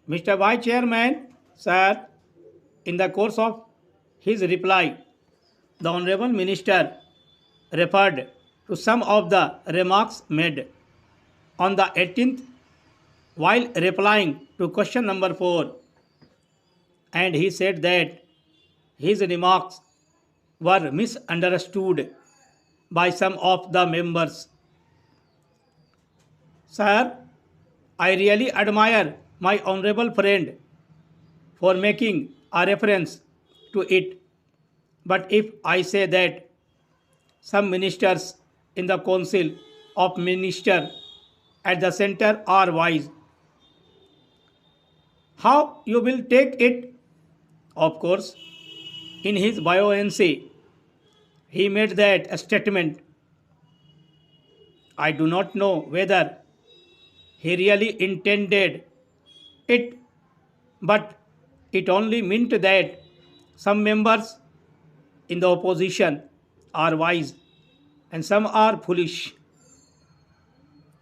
Mr. Vice Chairman, sir, in the course of his reply, the Honorable Minister referred to some of the remarks made on the 18th while replying to question number 4, and he said that his remarks were misunderstood by some of the members. Sir, I really admire my honorable friend for making a reference to it. But if I say that some ministers in the council of ministers at the center are wise, how you will take it? Of course, in his buoyancy, he made that statement. I do not know whether he really intended it, but it only meant that some members in the opposition are wise and some are foolish.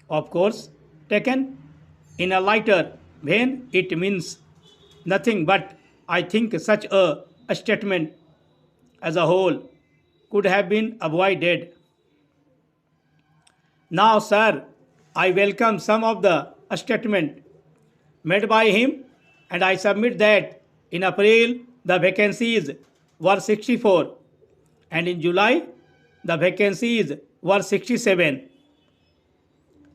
Of course, taken in a lighter vein, it means nothing, but I think such a statement as a whole could have been avoided. Now, sir, I welcome some of the statement made by him, and I submit that in April the vacancies were 64 and in July the vacancies were 67.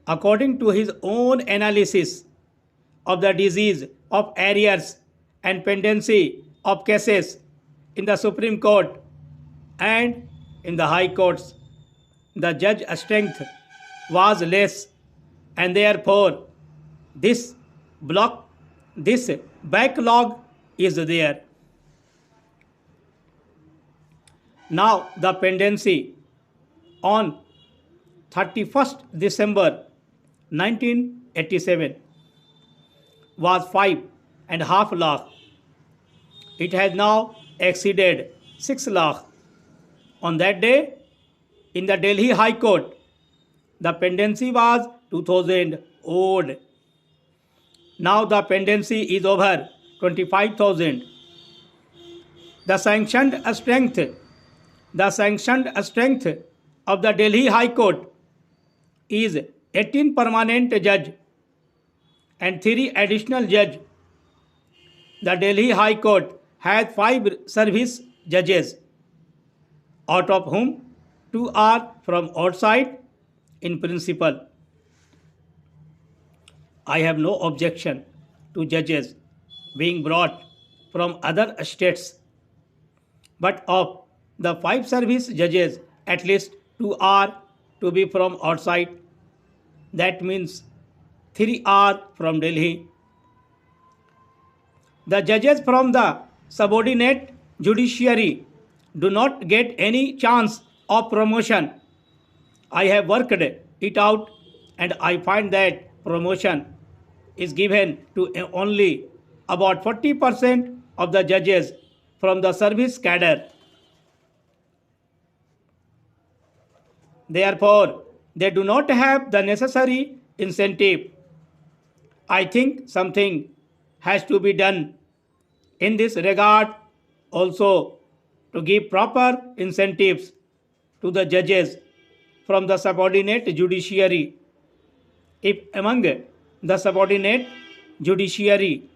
According to his own analysis of the disease of arrears and pendency of cases in the Supreme Court and in the High Courts, the judge strength was less, and therefore this block, this backlog is there. Now the pendency on 31st December 1987 was 5.5 lakh. It has now exceeded 6 lakh. On that day, in the Delhi High Court, the pendency was 2000 odd. Now the pendency is over 25,000. The sanctioned strength of the Delhi High Court is 18 permanent judge and 3 additional judge. The Delhi High Court has 5 service judges, out of whom 2 are from outside in principle. I have no objection to judges being brought from other states, but of the 5 service judges, at least 2 are to be from outside. That means 3 are from Delhi. The judges from the subordinate judiciary do not get any chance of promotion. I have worked it out, and I find that promotion is given to only about 40% of the judges from the service cadre. Therefore, they do not have the necessary incentive. I think something has to be done in this regard also, to give proper incentives to the judges from the subordinate judiciary. If among the subordinate judiciary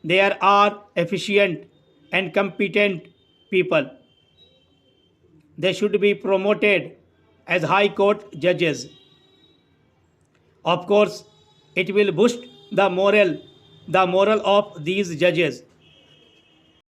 there are efficient and competent people, they should be promoted as High Court judges. Of course, it will boost the moral of these judges.